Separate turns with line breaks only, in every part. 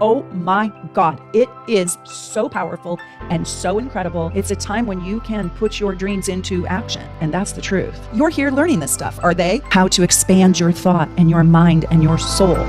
Oh my God, it is so powerful and so incredible. It's a time when you can put your dreams into action, and that's the truth. You're here learning this stuff, are they? How to expand your thought and your mind and your soul.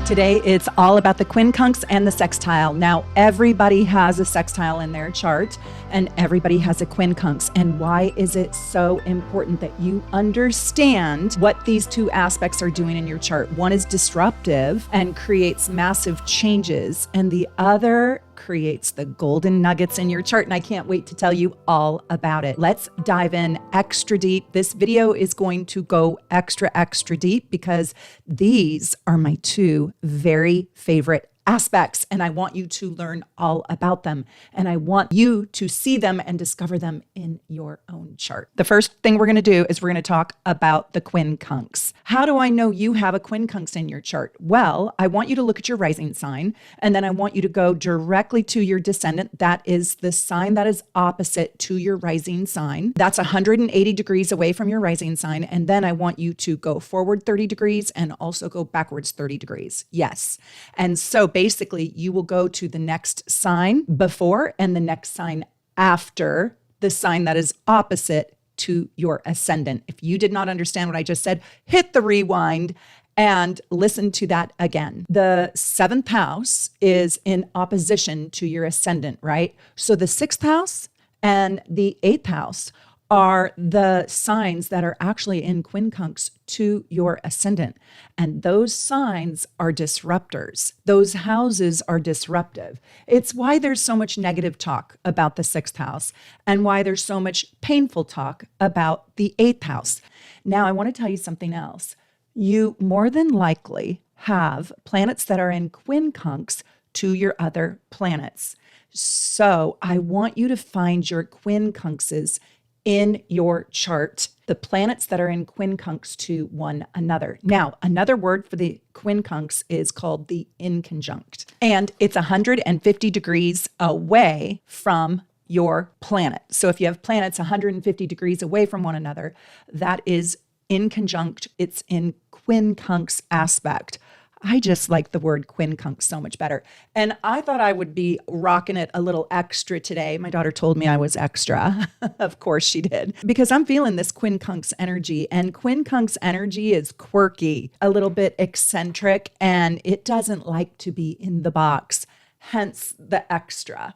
Today, it's all about the quincunx and the sextile. Now, everybody has a sextile in their chart, and everybody has a quincunx. And why is it so important that you understand what these two aspects are doing in your chart? One is disruptive and creates massive changes, and the other creates the golden nuggets in your chart. And I can't wait to tell you all about it. Let's dive in extra deep. This video is going to go extra deep because these are my two very favorite aspects, and I want you to learn all about them, and I want you to see them and discover them in your own chart. The first thing we're going to do is we're going to talk about the quincunx. How do I know you have a quincunx in your chart? Well, I want you to look at your rising sign, and then I want you to go directly to your descendant. That is the sign that is opposite to your rising sign. That's 180 degrees away from your rising sign, and then I want you to go forward 30 degrees and also go backwards 30 degrees. Yes. And so basically, you will go to the next sign before and the next sign after the sign that is opposite to your ascendant. If you did not understand what I just said, hit the rewind and listen to that again. The 7th house is in opposition to your ascendant, right? So the 6th house and the 8th house are the signs that are actually in quincunx to your ascendant. And those signs are disruptors. Those houses are disruptive. It's why there's so much negative talk about the 6th house and why there's so much painful talk about the 8th house. Now, I want to tell you something else. You more than likely have planets that are in quincunx to your other planets. So I want you to find your quincunxes in your chart, the planets that are in quincunx to one another. Now, another word for the quincunx is called the inconjunct, and it's 150 degrees away from your planet. So if you have planets 150 degrees away from one another, that is inconjunct. It's in quincunx aspect. I just like the word quincunx so much better. And I thought I would be rocking it a little extra today. My daughter told me I was extra. Of course she did. Because I'm feeling this quincunx energy. And quincunx energy is quirky, a little bit eccentric, and it doesn't like to be in the box. Hence the extra.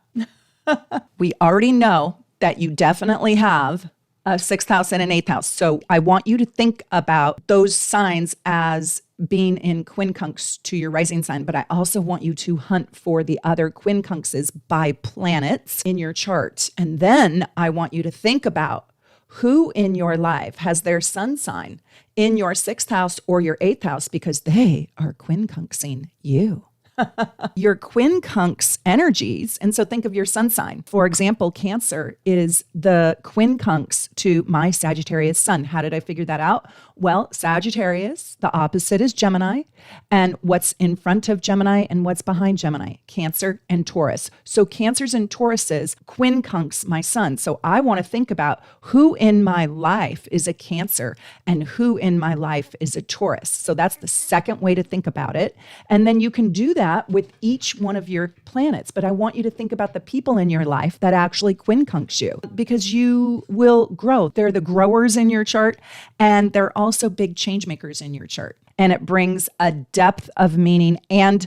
We already know that you definitely have a 6th house and an 8th house. So I want you to think about those signs as being in quincunx to your rising sign, but I also want you to hunt for the other quincunxes by planets in your chart. And then I want you to think about who in your life has their sun sign in your 6th house or your 8th house, because they are quincunxing you. Your quincunx energies. And so think of your sun sign. For example, Cancer is the quincunx to my Sagittarius sun. How did I figure that out? Well, Sagittarius, the opposite is Gemini. And what's in front of Gemini and what's behind Gemini? Cancer and Taurus. So Cancers and Tauruses quincunx my sun. So I want to think about who in my life is a Cancer and who in my life is a Taurus. So that's the second way to think about it. And then you can do that with each one of your planets. But I want you to think about the people in your life that actually quincunx you, because you will grow. They're the growers in your chart, and they're also big change makers in your chart. And it brings a depth of meaning and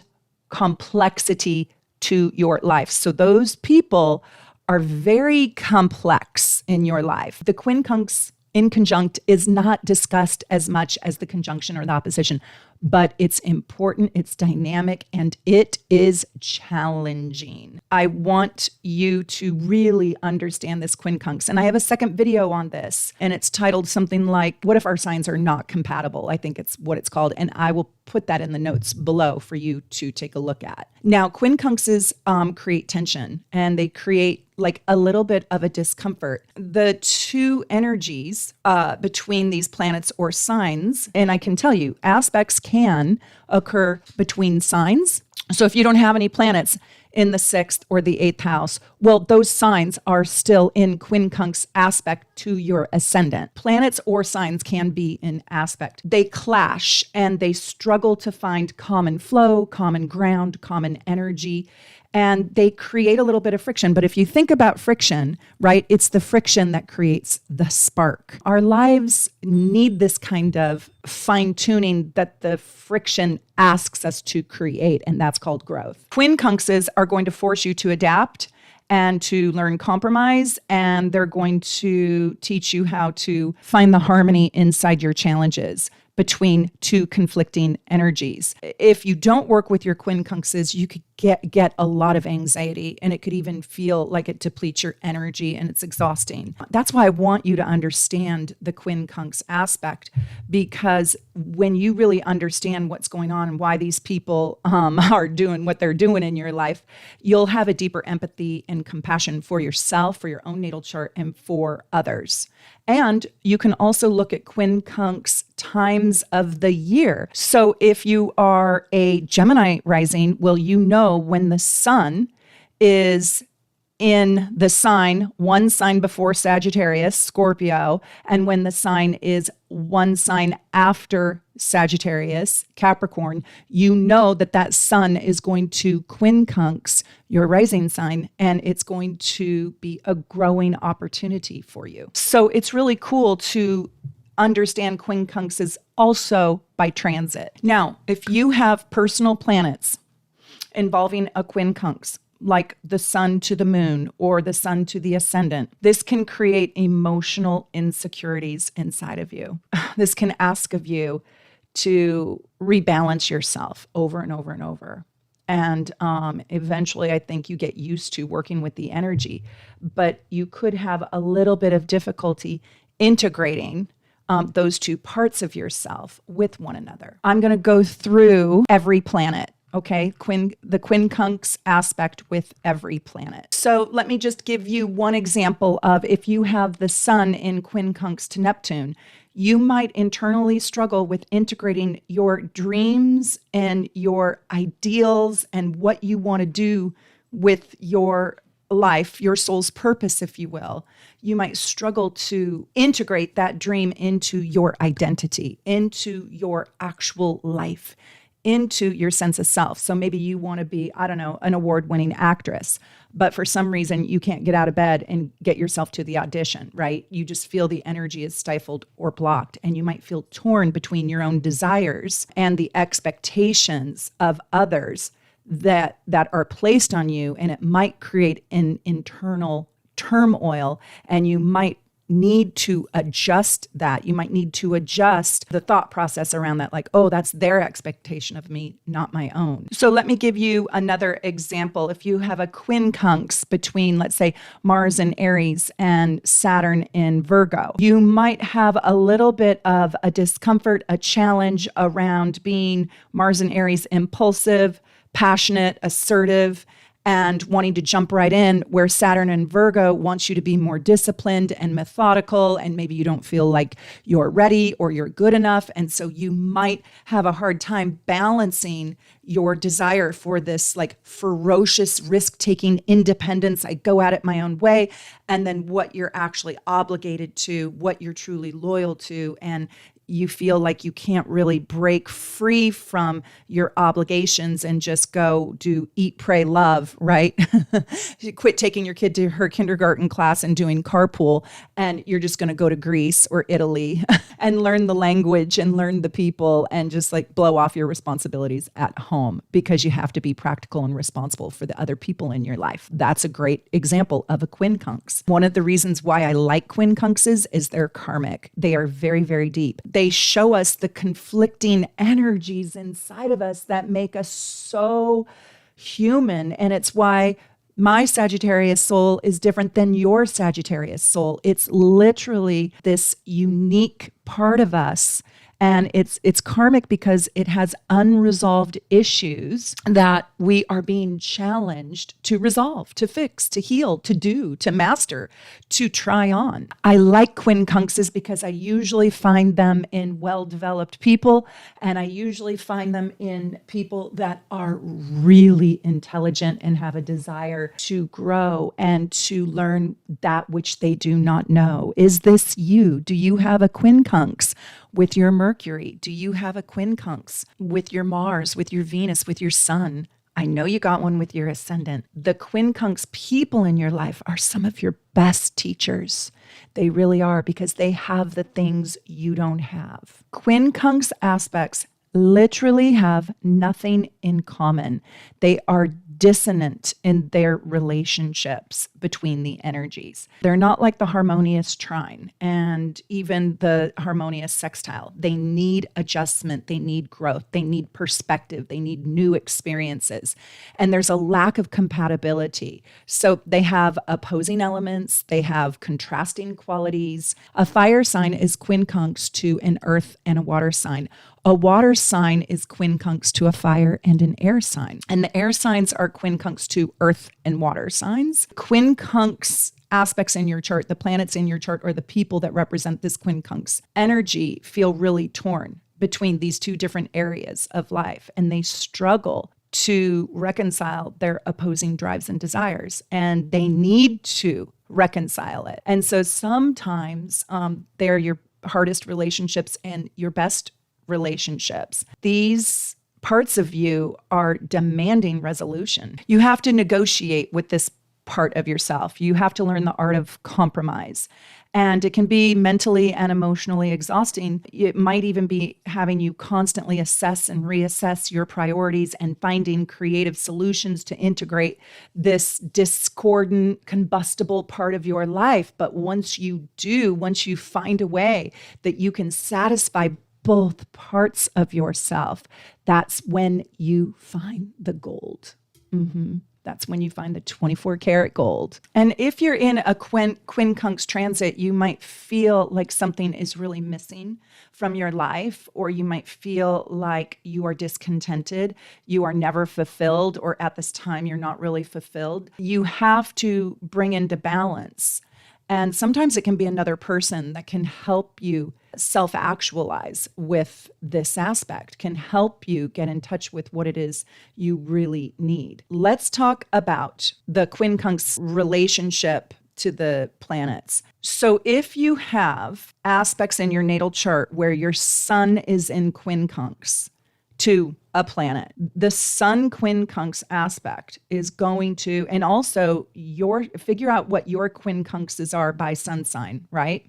complexity to your life. So those people are very complex in your life. The quincunx inconjunct is not discussed as much as the conjunction or the opposition, but it's important, it's dynamic, and it is challenging. I want you to really understand this quincunx. And I have a second video on this, and it's titled something like, "What if our signs are not compatible?" I think it's what it's called. And I will put that in the notes below for you to take a look at. Now, quincunxes create tension, and they create like a little bit of a discomfort. The two energies between these planets or signs, and I can tell you, aspects can occur between signs. So if you don't have any planets in the 6th or the 8th house, well, those signs are still in quincunx aspect to your ascendant. Planets or signs can be in aspect. They clash and they struggle to find common flow, common ground, common energy, and they create a little bit of friction. But if you think about friction, right, it's the friction that creates the spark. Our lives need this kind of fine tuning that the friction asks us to create, and that's called growth. Quincunxes are going to force you to adapt and to learn compromise, and they're going to teach you how to find the harmony inside your challenges between two conflicting energies. If you don't work with your quincunxes, you could get a lot of anxiety, and it could even feel like it depletes your energy and it's exhausting. That's why I want you to understand the quincunx aspect, because when you really understand what's going on and why these people are doing what they're doing in your life, you'll have a deeper empathy and compassion for yourself, for your own natal chart, and for others. And you can also look at quincunx times of the year. So if you are a Gemini rising, well, you know when the sun is in the sign, one sign before Sagittarius, Scorpio, and when the sign is one sign after Sagittarius, Capricorn, you know that that sun is going to quincunx your rising sign, and it's going to be a growing opportunity for you. So it's really cool to understand quincunxes also by transit. Now, if you have personal planets involving a quincunx, like the sun to the moon or the sun to the ascendant, this can create emotional insecurities inside of you. This can ask of you to rebalance yourself over and over and over. And eventually, I think you get used to working with the energy, but you could have a little bit of difficulty integrating those two parts of yourself with one another. I'm going to go through every planet. Okay, the quincunx aspect with every planet. So let me just give you one example of if you have the sun in quincunx to Neptune, you might internally struggle with integrating your dreams and your ideals and what you want to do with your life, your soul's purpose, if you will. You might struggle to integrate that dream into your identity, into your actual life, into your sense of self. So maybe you want to be, I don't know, an award-winning actress, but for some reason you can't get out of bed and get yourself to the audition, right? You just feel the energy is stifled or blocked, and you might feel torn between your own desires and the expectations of others that are placed on you, and it might create an internal turmoil, and you might need to adjust that. You might need to adjust the thought process around that, like, oh, that's their expectation of me, not my own. So let me give you another example. If you have a quincunx between, let's say, Mars in Aries and Saturn in Virgo, you might have a little bit of a discomfort, a challenge around being Mars in Aries impulsive, passionate, assertive, and wanting to jump right in, where Saturn and Virgo wants you to be more disciplined and methodical, and maybe you don't feel like you're ready or you're good enough. And so you might have a hard time balancing your desire for this like ferocious risk-taking independence, I go at it my own way, and then what you're actually obligated to, what you're truly loyal to, and you feel like you can't really break free from your obligations and just go do eat, pray, love, right? You quit taking your kid to her kindergarten class and doing carpool, and you're just going to go to Greece or Italy and learn the language and learn the people and just like blow off your responsibilities at home because you have to be practical and responsible for the other people in your life. That's a great example of a quincunx. One of the reasons why I like quincunxes is they're karmic. They are very, very deep. They show us the conflicting energies inside of us that make us so human. And it's why my Sagittarius soul is different than your Sagittarius soul. It's literally this unique part of us. And it's karmic because it has unresolved issues that we are being challenged to resolve, to fix, to heal, to do, to master, to try on. I like quincunxes because I usually find them in well-developed people, and I usually find them in people that are really intelligent and have a desire to grow and to learn that which they do not know. Is this you? Do you have a quincunx with your Mercury? Do you have a quincunx with your Mars, with your Venus, with your Sun? I know you got one with your Ascendant. The quincunx people in your life are some of your best teachers. They really are, because they have the things you don't have. Quincunx aspects literally have nothing in common. They are dissonant in their relationships between the energies. They're not like the harmonious trine and even the harmonious sextile. They need adjustment. They need growth. They need perspective. They need new experiences. And there's a lack of compatibility. So they have opposing elements. They have contrasting qualities. A fire sign is quincunx to an earth and a water sign. A water sign is quincunx to a fire and an air sign. And the air signs are quincunx to earth and water signs. Quincunx aspects in your chart, the planets in your chart, or the people that represent this quincunx energy feel really torn between these two different areas of life. And they struggle to reconcile their opposing drives and desires. And they need to reconcile it. And so sometimes they're your hardest relationships and your best relationships. These parts of you are demanding resolution. You have to negotiate with this part of yourself. You have to learn the art of compromise. And it can be mentally and emotionally exhausting. It might even be having you constantly assess and reassess your priorities and finding creative solutions to integrate this discordant, combustible part of your life. But once you do, once you find a way that you can satisfy both parts of yourself, that's when you find the gold. That's when you find the 24 karat gold. And if you're in a quincunx transit, you might feel like something is really missing from your life, or you might feel like you are discontented, you are never fulfilled, or at this time you're not really fulfilled. You have to bring into balance. And sometimes it can be another person that can help you self-actualize with this aspect, can help you get in touch with what it is you really need. Let's talk about the quincunx relationship to the planets. So if you have aspects in your natal chart where your sun is in quincunx to a planet, the sun quincunx aspect is going to, and also figure out what your quincunxes are by sun sign, right?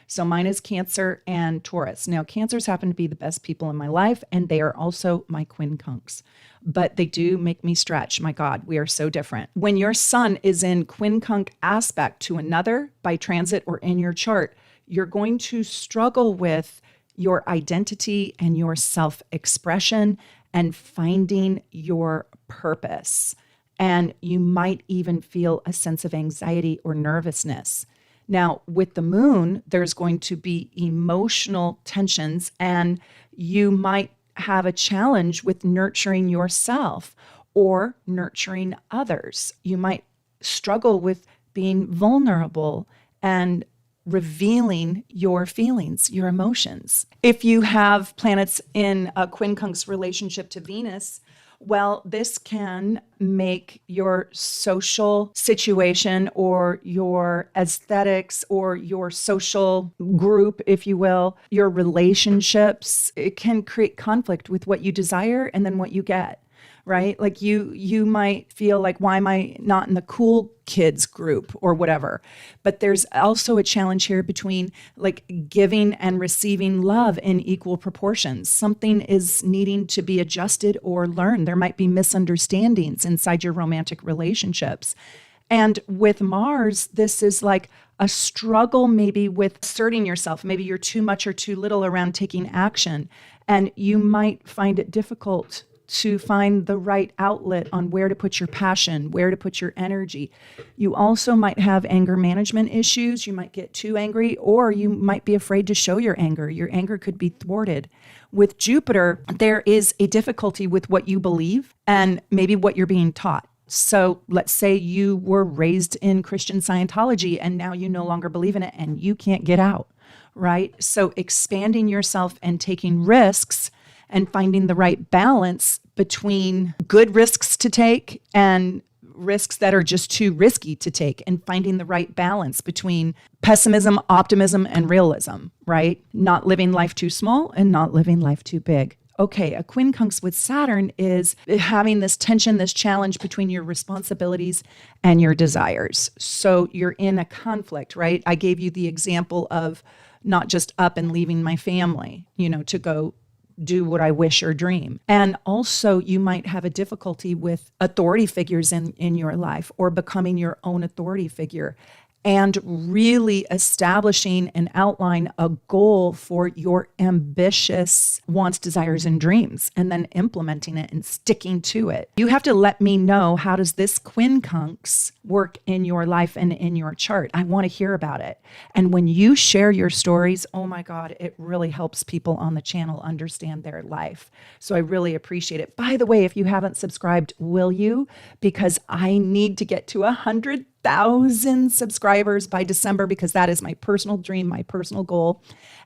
So mine is Cancer and Taurus. Now, Cancers happen to be the best people in my life, and they are also my quincunx. But they do make me stretch. My God, we are so different. When your sun is in quincunx aspect to another by transit or in your chart, you're going to struggle with your identity and your self-expression and finding your purpose. And you might even feel a sense of anxiety or nervousness. Now, with the moon, there's going to be emotional tensions, and you might have a challenge with nurturing yourself or nurturing others. You might struggle with being vulnerable and revealing your feelings, your emotions. If you have planets in a quincunx relationship to Venus, well, this can make your social situation or your aesthetics or your social group, if you will, your relationships, it can create conflict with what you desire and then what you get. Right? Like you might feel like, why am I not in the cool kids group or whatever? But there's also a challenge here between like giving and receiving love in equal proportions. Something is needing to be adjusted or learned. There might be misunderstandings inside your romantic relationships. And with Mars, this is like a struggle maybe with asserting yourself. Maybe you're too much or too little around taking action. And you might find it difficult to find the right outlet on where to put your passion, where to put your energy. You also might have anger management issues. You might get too angry, or you might be afraid to show your anger. Your anger could be thwarted. With Jupiter, there is a difficulty with what you believe and maybe what you're being taught. So let's say you were raised in Christian Scientology and now you no longer believe in it and you can't get out, right? So expanding yourself and taking risks and finding the right balance between good risks to take and risks that are just too risky to take, and finding the right balance between pessimism, optimism, and realism, right? Not living life too small and not living life too big. Okay, a quincunx with Saturn is having this tension, this challenge between your responsibilities and your desires. So you're in a conflict, right? I gave you the example of not just up and leaving my family, to go do what I wish or dream. And also you might have a difficulty with authority figures in your life, or becoming your own authority figure, and really establishing and outline a goal for your ambitious wants, desires, and dreams, and then implementing it and sticking to it. You have to let me know, how does this quincunx work in your life and in your chart? I want to hear about it. And when you share your stories, oh my God, it really helps people on the channel understand their life. So I really appreciate it. By the way, if you haven't subscribed, will you? Because I need to get to 100,000 subscribers by December, because that is my personal dream, my personal goal.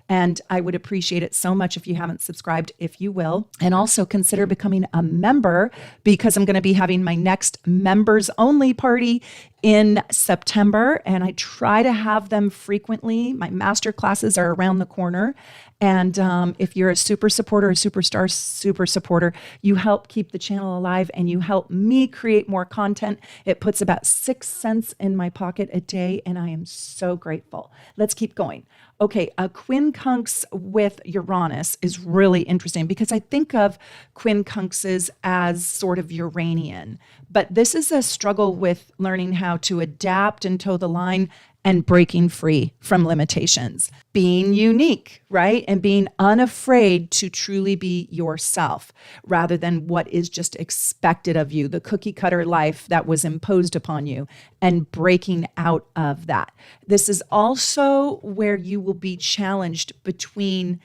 And I would appreciate it so much if you haven't subscribed, if you will. And also consider becoming a member, because I'm going to be having my next members only party in September. And I try to have them frequently. My master classes are around the corner. And if you're a super supporter, a superstar super supporter, you help keep the channel alive and you help me create more content. It puts about 6 cents in my pocket a day, and I am so grateful. Let's keep going. Okay, a quincunx with Uranus is really interesting, because I think of quincunxes as sort of Uranian, but this is a struggle with learning how to adapt and toe the line and breaking free from limitations, being unique, right? And being unafraid to truly be yourself rather than what is just expected of you, the cookie cutter life that was imposed upon you, and breaking out of that. This is also where you will be challenged between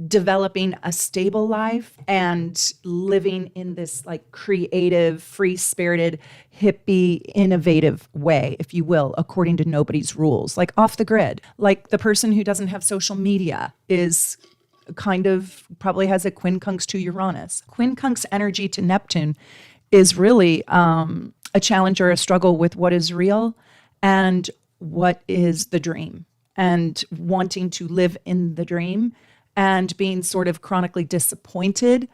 developing a stable life and living in this like creative, free-spirited, hippie, innovative way, if you will, according to nobody's rules, like off the grid. Like the person who doesn't have social media is kind of probably has a quincunx to Uranus. Quincunx energy to Neptune is really a challenge or a struggle with what is real and what is the dream, and wanting to live in the dream and being sort of chronically disappointed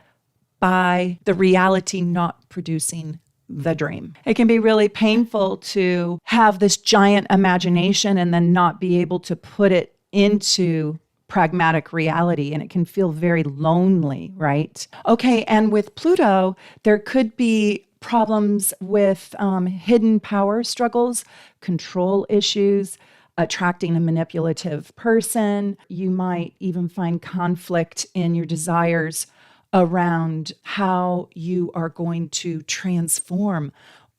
by the reality not producing the dream. It can be really painful to have this giant imagination and then not be able to put it into pragmatic reality, and it can feel very lonely, right? Okay, and with Pluto, there could be problems with hidden power struggles, control issues, attracting a manipulative person. You might even find conflict in your desires around how you are going to transform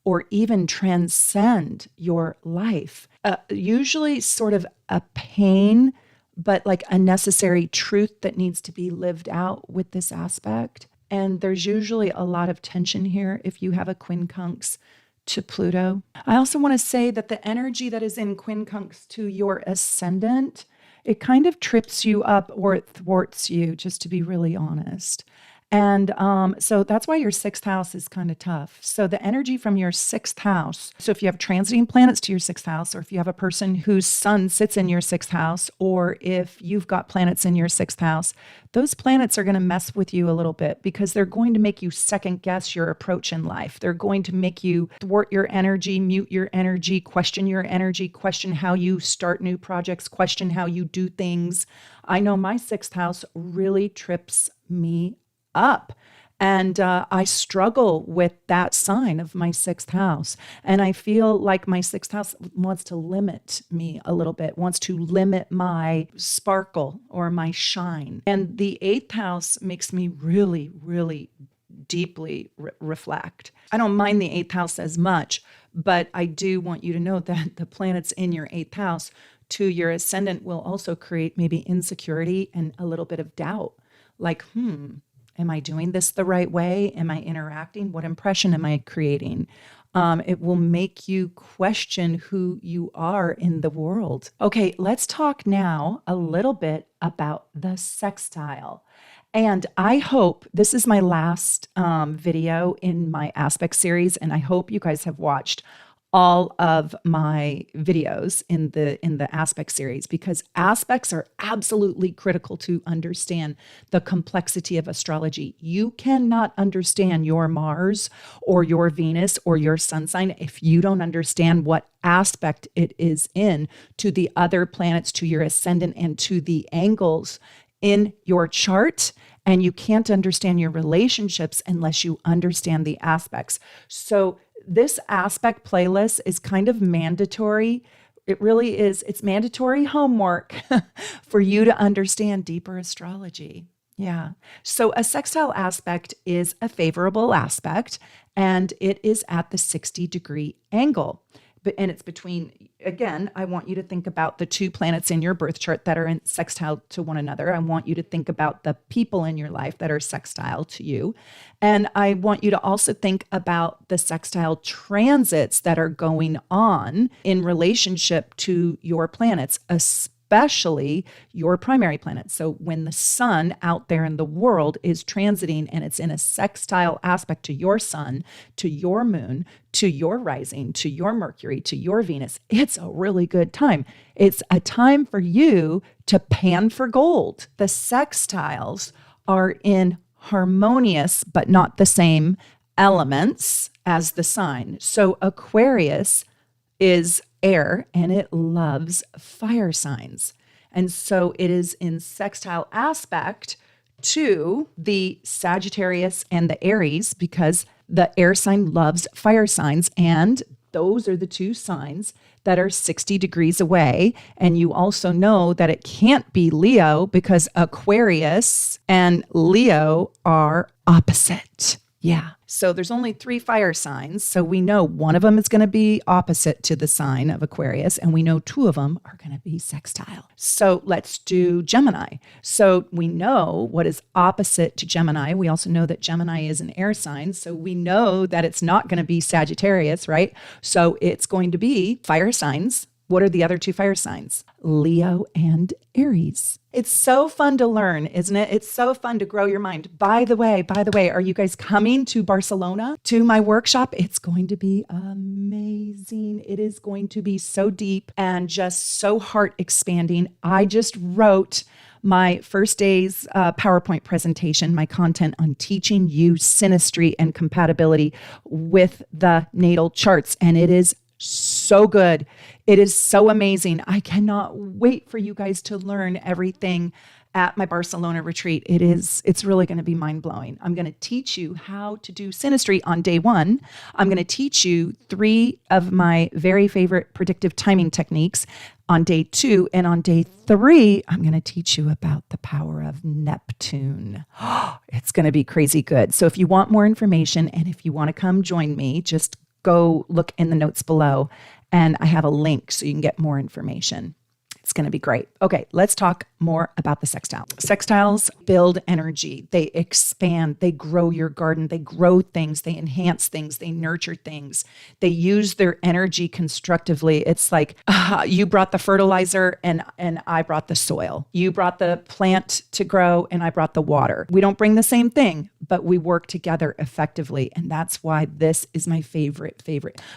or even transcend your life. Usually sort of a pain, but like a necessary truth that needs to be lived out with this aspect. And there's usually a lot of tension here if you have a quincunx to Pluto. I also want to say that the energy that is in quincunx to your ascendant, it kind of trips you up or it thwarts you, just to be really honest. And so that's why your sixth house is kind of tough. So the energy from your sixth house, so if you have transiting planets to your sixth house, or if you have a person whose sun sits in your sixth house, or if you've got planets in your sixth house, those planets are going to mess with you a little bit, because they're going to make you second guess your approach in life. They're going to make you thwart your energy, mute your energy, question how you start new projects, question how you do things. I know my sixth house really trips me up. And I struggle with that sign of my sixth house. And I feel like my sixth house wants to limit me a little bit, wants to limit my sparkle or my shine. And the eighth house makes me really, really deeply reflect. I don't mind the 8th house as much, but I do want you to know that the planets in your 8th house to your ascendant will also create maybe insecurity and a little bit of doubt. Like, am I doing this the right way? Am I interacting? What impression am I creating? It will make you question who you are in the world. Okay, let's talk now a little bit about the sextile. And I hope this is my last video in my aspect series, and I hope you guys have watched all of my videos in the aspect series, because aspects are absolutely critical to understand the complexity of astrology. You cannot understand your Mars or your Venus or your sun sign if you don't understand what aspect it is in to the other planets, to your ascendant, and to the angles in your chart. And you can't understand your relationships unless you understand the aspects. So this aspect playlist is kind of mandatory. It really is. It's mandatory homework for you to understand deeper astrology. Yeah. So a sextile aspect is a favorable aspect, and it is at the 60-degree angle. And it's between, again, I want you to think about the two planets in your birth chart that are in sextile to one another. I want you to think about the people in your life that are sextile to you. And I want you to also think about the sextile transits that are going on in relationship to your planets, especially your primary planet. So when the sun out there in the world is transiting and it's in a sextile aspect to your sun, to your moon, to your rising, to your Mercury, to your Venus, it's a really good time. It's a time for you to pan for gold. The sextiles are in harmonious, but not the same elements as the sign. So Aquarius is air and it loves fire signs. And so it is in sextile aspect to the Sagittarius and the Aries, because the air sign loves fire signs, and those are the two signs that are 60 degrees away. And you also know that it can't be Leo because Aquarius and Leo are opposite. Yeah. So there's only 3 fire signs. So we know one of them is going to be opposite to the sign of Aquarius, and we know 2 of them are going to be sextile. So let's do Gemini. So we know what is opposite to Gemini. We also know that Gemini is an air sign. So we know that it's not going to be Sagittarius, right? So it's going to be fire signs. What are the other 2 fire signs? Leo and Aries. It's so fun to learn, isn't it? It's so fun to grow your mind. By the way, are you guys coming to Barcelona to my workshop? It's going to be amazing. It is going to be so deep and just so heart expanding. I just wrote my first day's PowerPoint presentation, my content on teaching you synastry and compatibility with the natal charts, and it is so good. It is so amazing. I cannot wait for you guys to learn everything at my Barcelona retreat. It's really going to be mind-blowing. I'm going to teach you how to do synastry on day 1. I'm going to teach you 3 of my very favorite predictive timing techniques on day 2. And on day 3, I'm going to teach you about the power of Neptune. It's going to be crazy good. So if you want more information and if you want to come join me, just go look in the notes below, and I have a link so you can get more information. It's going to be great. Okay, let's talk more about the sextile. Sextiles build energy. They expand. They grow your garden. They grow things. They enhance things. They nurture things. They use their energy constructively. It's like you brought the fertilizer and I brought the soil. You brought the plant to grow and I brought the water. We don't bring the same thing, but we work together effectively. And that's why this is my favorite.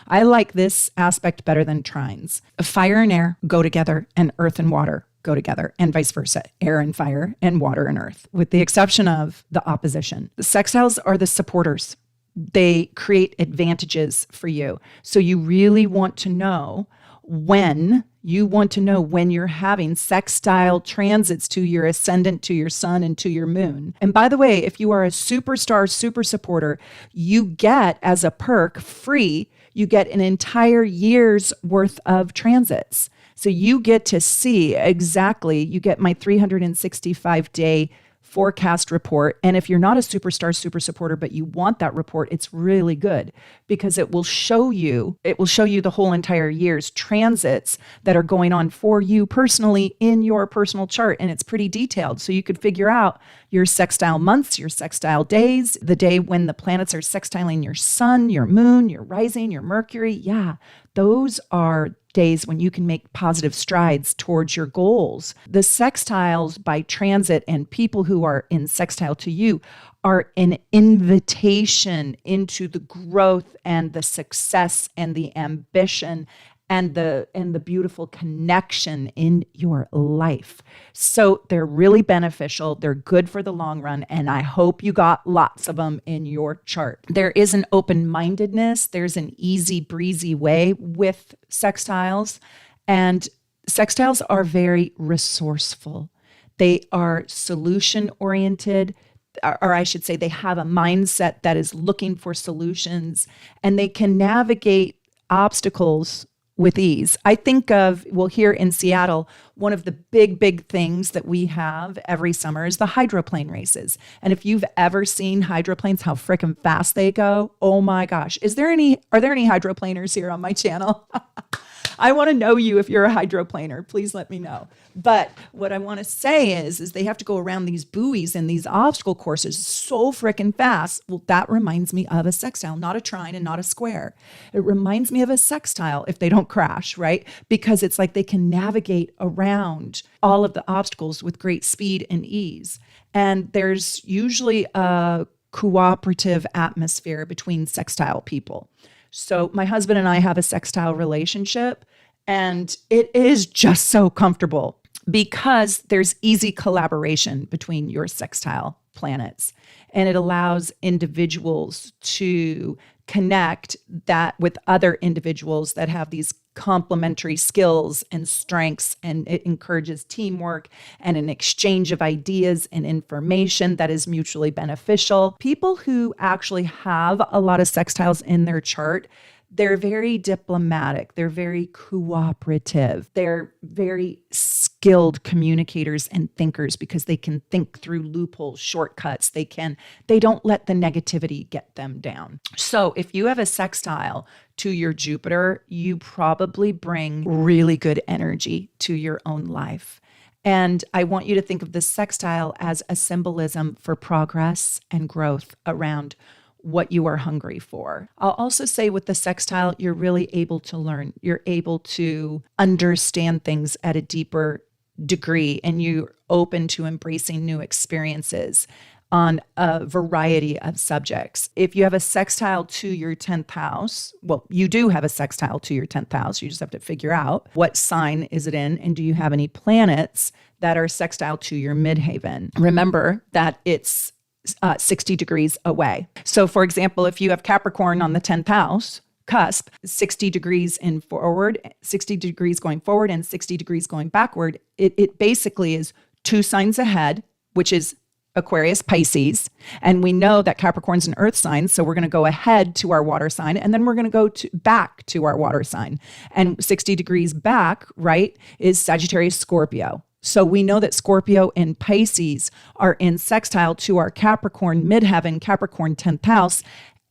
I like this aspect better than trines. Fire and air go together, and earth and water go together, and vice versa, air and fire and water and earth, with the exception of the opposition. The sextiles are the supporters. They create advantages for you. So you really want to know when you're having sextile transits to your ascendant, to your sun, and to your moon. And by the way, if you are a superstar, super supporter, you get as a perk free, you get an entire year's worth of transits. So you get to see exactly, you get my 365-day forecast report. And if you're not a superstar super supporter, but you want that report, it's really good because it will show you the whole entire year's transits that are going on for you personally in your personal chart. And it's pretty detailed. So you could figure out your sextile months, your sextile days, the day when the planets are sextiling your sun, your moon, your rising, your Mercury. Yeah, those are days when you can make positive strides towards your goals. The sextiles by transit and people who are in sextile to you are an invitation into the growth and the success and the ambition and the beautiful connection in your life. So they're really beneficial. They're good for the long run. And I hope you got lots of them in your chart. There is an open-mindedness. There's an easy breezy way with sextiles. And sextiles are very resourceful. They are solution-oriented, or I should say they have a mindset that is looking for solutions, and they can navigate obstacles with ease. I think of, well, here in Seattle, one of the big things that we have every summer is the hydroplane races. And if you've ever seen hydroplanes, how frickin' fast they go, oh my gosh. Are there any hydroplaners here on my channel? I want to know you if you're a hydroplaner. Please let me know. But what I want to say is they have to go around these buoys and these obstacle courses so freaking fast. Well, that reminds me of a sextile, not a trine and not a square. It reminds me of a sextile if they don't crash, right? Because it's like they can navigate around all of the obstacles with great speed and ease. And there's usually a cooperative atmosphere between sextile people. So my husband and I have a sextile relationship, and it is just so comfortable because there's easy collaboration between your sextile planets, and it allows individuals to connect that with other individuals that have these complementary skills and strengths, and it encourages teamwork and an exchange of ideas and information that is mutually beneficial. People who actually have a lot of sextiles in their chart, they're very diplomatic. They're very cooperative. They're very skilled communicators and thinkers because they can think through loopholes, shortcuts. They don't let the negativity get them down. So if you have a sextile to your Jupiter, you probably bring really good energy to your own life. And I want you to think of the sextile as a symbolism for progress and growth around what you are hungry for. I'll also say with the sextile, you're really able to learn. You're able to understand things at a deeper degree, and you're open to embracing new experiences on a variety of subjects. If you have a sextile to your 10th house, well, you do have a sextile to your 10th house. You just have to figure out what sign is it in, and do you have any planets that are sextile to your midheaven? Remember that it's 60 degrees away. So for example, if you have Capricorn on the 10th house cusp, 60 degrees in forward, 60 degrees going forward, and 60 degrees going backward, it basically is two signs ahead, which is Aquarius, Pisces. And we know that Capricorn's an earth sign. So we're going to go ahead to our water sign, and then we're going to go back to our water sign. And 60 degrees back, right, is Sagittarius, Scorpio. So we know that Scorpio and Pisces are in sextile to our Capricorn midheaven, Capricorn 10th house.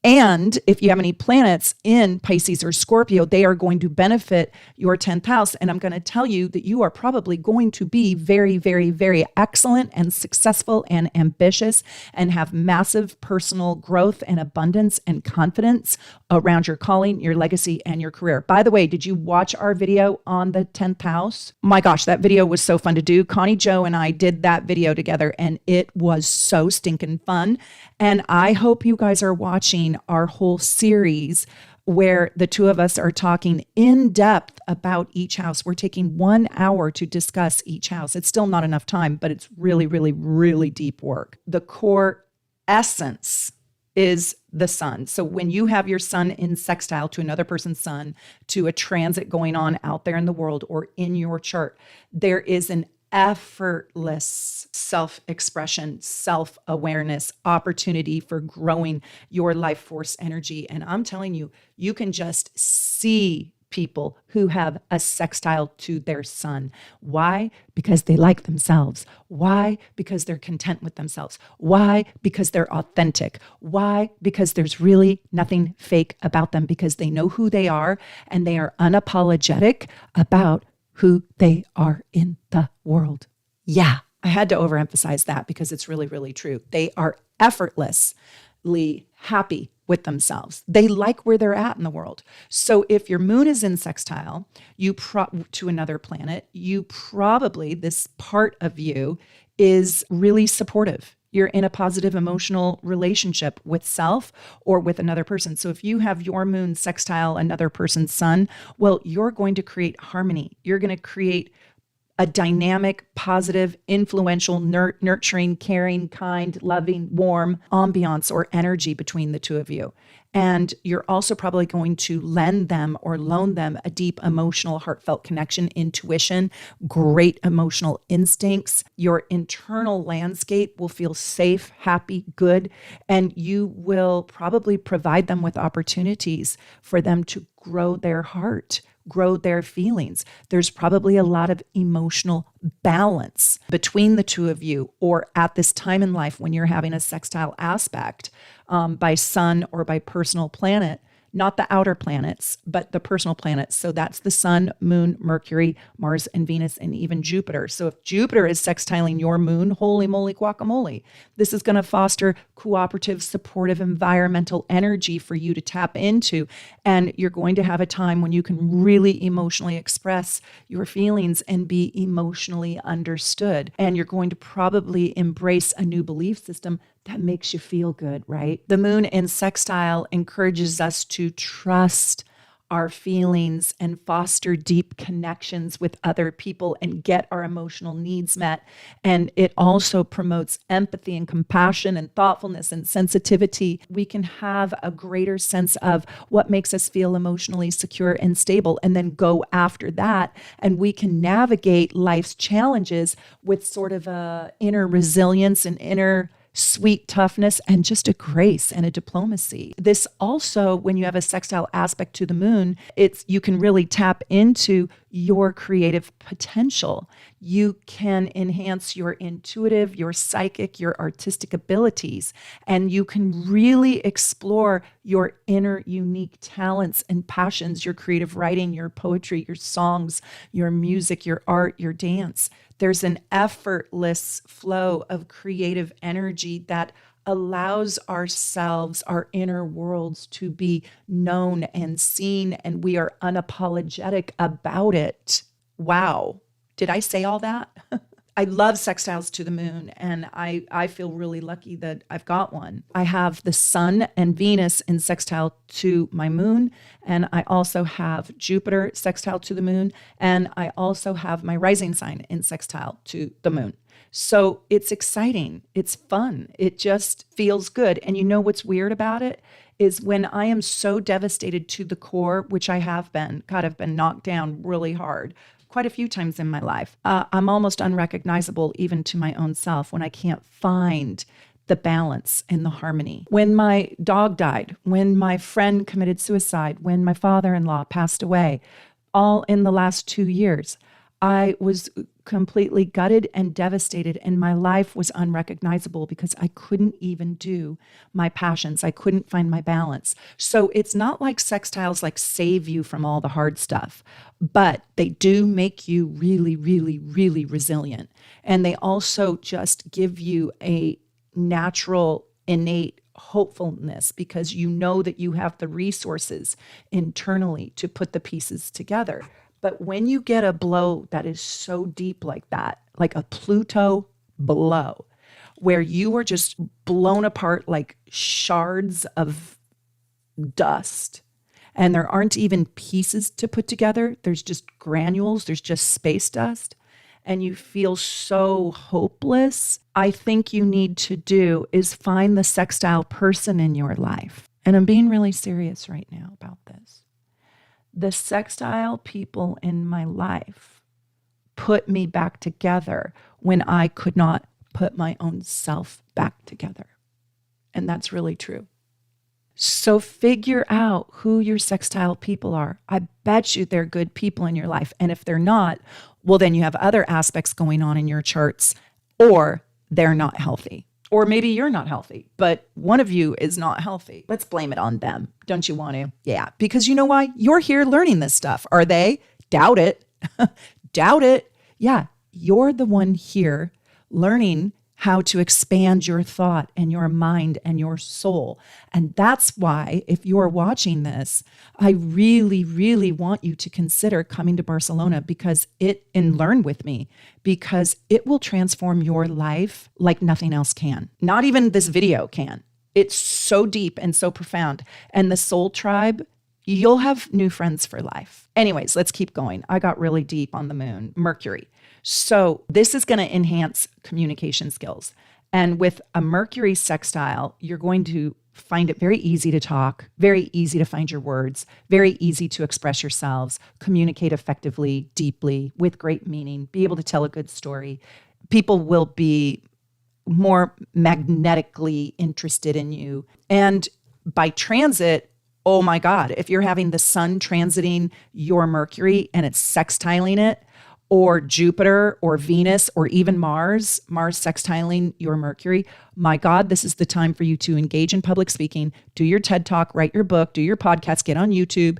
And if you have any planets in Pisces or Scorpio, they are going to benefit your 10th house. And I'm going to tell you that you are probably going to be very, very, very excellent and successful and ambitious and have massive personal growth and abundance and confidence around your calling, your legacy, and your career. By the way, did you watch our video on the 10th house? My gosh, that video was so fun to do. Connie, Joe, and I did that video together, and it was so stinking fun. And I hope you guys are watching our whole series where the two of us are talking in depth about each house. We're taking 1 hour to discuss each house. It's still not enough time, but it's really, really, really deep work. The core essence is the sun. So when you have your sun in sextile to another person's sun, to a transit going on out there in the world or in your chart, there is an effortless self-expression, self-awareness, opportunity for growing your life force energy. And I'm telling you, you can just see people who have a sextile to their sun. Why? Because they like themselves. Why? Because they're content with themselves. Why? Because they're authentic. Why? Because there's really nothing fake about them, because they know who they are and they are unapologetic about who they are in the world. Yeah, I had to overemphasize that because it's really, really true. They are effortlessly happy with themselves. They like where they're at in the world. So if your moon is in sextile, to another planet, this part of you is really supportive. You're in a positive emotional relationship with self or with another person. So if you have your moon sextile another person's sun, well, you're going to create harmony. You're going to create a dynamic, positive, influential, nurturing, caring, kind, loving, warm ambiance or energy between the two of you. And you're also probably going to lend them or loan them a deep emotional, heartfelt connection, intuition, great emotional instincts. Your internal landscape will feel safe, happy, good, and you will probably provide them with opportunities for them to grow their heart, grow their feelings. There's probably a lot of emotional balance between the two of you, or at this time in life when you're having a sextile aspect by sun or by personal planet, not the outer planets, but the personal planets. So that's the sun, moon, Mercury, Mars, and Venus, and even Jupiter. So if Jupiter is sextiling your moon, holy moly guacamole, this is going to foster cooperative, supportive, environmental energy for you to tap into. And you're going to have a time when you can really emotionally express your feelings and be emotionally understood. And you're going to probably embrace a new belief system that makes you feel good, right? The moon in sextile encourages us to trust our feelings and foster deep connections with other people and get our emotional needs met. And it also promotes empathy and compassion and thoughtfulness and sensitivity. We can have a greater sense of what makes us feel emotionally secure and stable, and then go after that. And we can navigate life's challenges with sort of a inner resilience and inner sweet toughness and just a grace and a diplomacy. This also, when you have a sextile aspect to the moon, you can really tap into your creative potential. You can enhance your intuitive, your psychic, your artistic abilities, and you can really explore your inner unique talents and passions, your creative writing, your poetry, your songs, your music, your art, your dance. There's an effortless flow of creative energy that allows ourselves, our inner worlds, to be known and seen, and we are unapologetic about it. Wow. Did I say all that? I love sextiles to the moon, and I feel really lucky that I've got one. I have the sun and Venus in sextile to my moon, and I also have Jupiter sextile to the moon, and I also have my rising sign in sextile to the moon. So it's exciting. It's fun. It just feels good. And you know what's weird about it is when I am so devastated to the core, which I have been, God, I've been knocked down really hard quite a few times in my life. I'm almost unrecognizable even to my own self when I can't find the balance and the harmony. When my dog died, when my friend committed suicide, when my father-in-law passed away, all in the last 2 years, I was completely gutted and devastated, and my life was unrecognizable because I couldn't even do my passions. I couldn't find my balance. So it's not like sextiles like save you from all the hard stuff, but they do make you really, really, really resilient. And they also just give you a natural, innate hopefulness because you know that you have the resources internally to put the pieces together. But when you get a blow that is so deep like that, like a Pluto blow, where you are just blown apart like shards of dust, and there aren't even pieces to put together, there's just granules, there's just space dust, and you feel so hopeless, I think you need to do is find the sextile person in your life. And I'm being really serious right now about this. The sextile people in my life put me back together when I could not put my own self back together. And that's really true. So figure out who your sextile people are. I bet you they're good people in your life. And if they're not, well, then you have other aspects going on in your charts, or they're not healthy. Or maybe you're not healthy, but one of you is not healthy. Let's blame it on them. Don't you want to? Yeah, because you know why? You're here learning this stuff. Are they? Doubt it. Doubt it. Yeah, you're the one here learning how to expand your thought and your mind and your soul. And that's why, if you're watching this, I really, really want you to consider coming to Barcelona and learn with me, because it will transform your life like nothing else can. Not even this video can. It's so deep and so profound. And the soul tribe, you'll have new friends for life. Anyways, let's keep going. I got really deep on the moon, Mercury. So this is going to enhance communication skills. And with a Mercury sextile, you're going to find it very easy to talk, very easy to find your words, very easy to express yourselves, communicate effectively, deeply, with great meaning, be able to tell a good story. People will be more magnetically interested in you. And by transit, oh my God, if you're having the sun transiting your Mercury and it's sextiling it, or Jupiter or Venus or even Mars sextiling your Mercury, my God, this is the time for you to engage in public speaking, do your TED Talk, write your book, do your podcast, get on YouTube,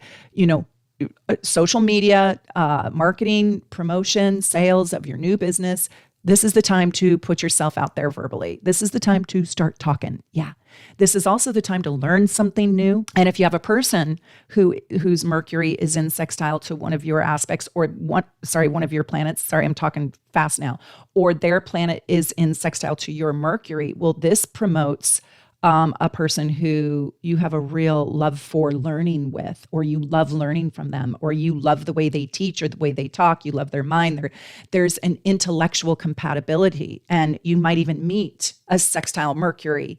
social media, marketing, promotion, sales of your new business. This is the time to put yourself out there verbally. This is the time to start talking. Yeah. This is also the time to learn something new. And if you have a person whose Mercury is in sextile to one of your aspects, or one of your planets, sorry, I'm talking fast now, or their planet is in sextile to your Mercury, well, this promotes a person who you have a real love for learning with, or you love learning from them, or you love the way they teach or the way they talk, you love their mind. There's an intellectual compatibility, and you might even meet a sextile Mercury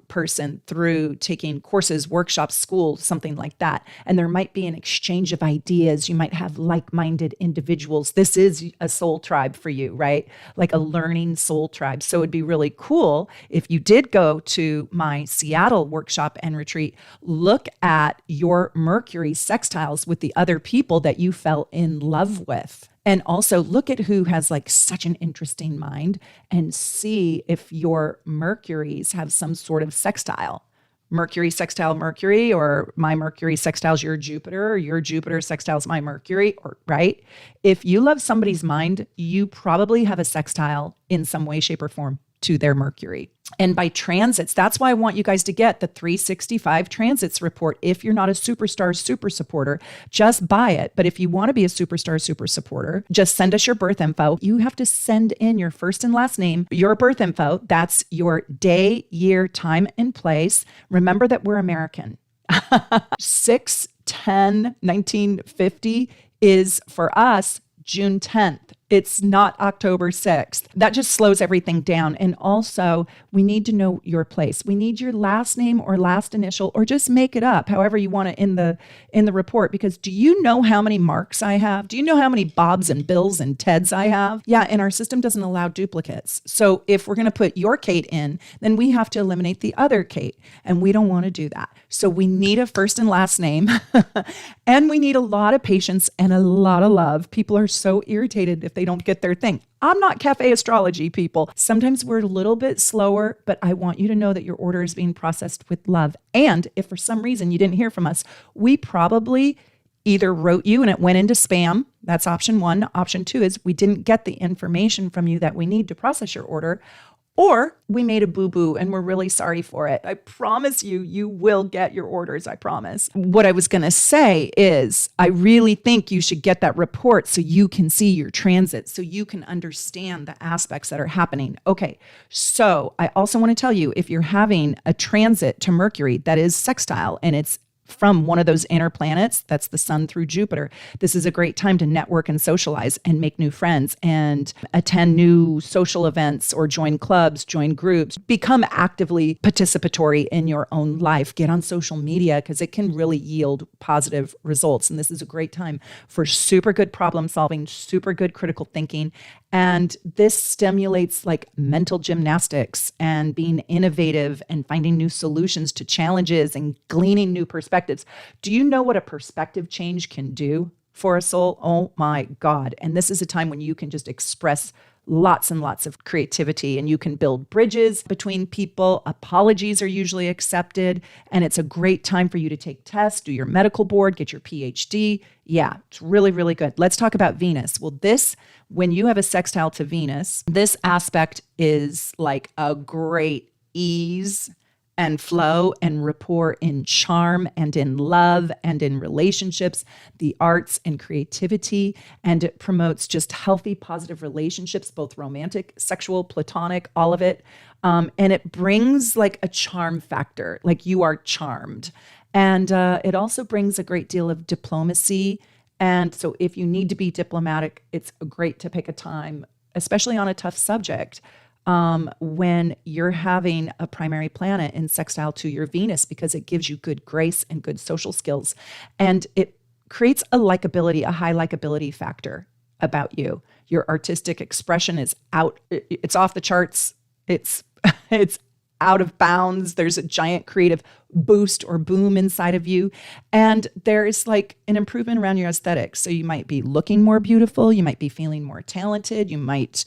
person through taking courses, workshops, school, something like that. And there might be an exchange of ideas. You might have like-minded individuals. This is a soul tribe for you, right? Like a learning soul tribe. So it'd be really cool if you did go to my Seattle workshop and retreat, look at your Mercury sextiles with the other people that you fell in love with. And also look at who has like such an interesting mind and see if your Mercuries have some sort of sextile. Mercury sextile Mercury, or my Mercury sextiles your Jupiter, or your Jupiter sextiles my Mercury, or right? If you love somebody's mind, you probably have a sextile in some way, shape, or form to their Mercury. And by transits, that's why I want you guys to get the 365 transits report. If you're not a superstar super supporter, just buy it. But if you want to be a superstar super supporter, just send us your birth info. You have to send in your first and last name, your birth info. That's your day, year, time, and place. Remember that we're American. 6/10/1950 is for us June 10th. It's not October 6th. That just slows everything down. And also, we need to know your place. We need your last name or last initial, or just make it up however you want it in the report. Because do you know how many Marks I have? Do you know how many Bobs and Bills and Teds I have? Yeah, and our system doesn't allow duplicates. So if we're going to put your Kate in, then we have to eliminate the other Kate. And we don't want to do that. So we need a first and last name. And we need a lot of patience and a lot of love. People are so irritated if they don't get their thing. I'm not cafe astrology, people. Sometimes we're a little bit slower, but I want you to know that your order is being processed with love. And if for some reason you didn't hear from us, we probably either wrote you and it went into spam. That's option one. Option two is we didn't get the information from you that we need to process your order. Or we made a boo-boo and we're really sorry for it. I promise you, you will get your orders, I promise. What I was going to say is I really think you should get that report so you can see your transit, so you can understand the aspects that are happening. Okay, so I also want to tell you, if you're having a transit to Mercury that is sextile and it's from one of those inner planets, that's the sun through Jupiter. This is a great time to network and socialize and make new friends and attend new social events or join clubs, join groups, become actively participatory in your own life. Get on social media because it can really yield positive results. And this is a great time for super good problem solving, super good critical thinking. And this stimulates like mental gymnastics and being innovative and finding new solutions to challenges and gleaning new perspectives. Do you know what a perspective change can do for a soul? Oh my God. And this is a time when you can just express lots and lots of creativity and you can build bridges between people. Apologies are usually accepted. And it's a great time for you to take tests, do your medical board, get your PhD. Yeah, it's really, really good. Let's talk about Venus. Well, when you have a sextile to Venus, this aspect is like a great ease and flow and rapport in charm and in love and in relationships, the arts and creativity. And it promotes just healthy, positive relationships, both romantic, sexual, platonic, all of it. And it brings like a charm factor, like you are charmed. And it also brings a great deal of diplomacy. And so if you need to be diplomatic, it's great to pick a time, especially on a tough subject, when you're having a primary planet in sextile to your Venus, because it gives you good grace and good social skills. And it creates a likability, a high likability factor about you. Your artistic expression is it's off the charts. It's out of bounds. There's a giant creative boost or boom inside of you. And there's like an improvement around your aesthetics. So you might be looking more beautiful. You might be feeling more talented. You might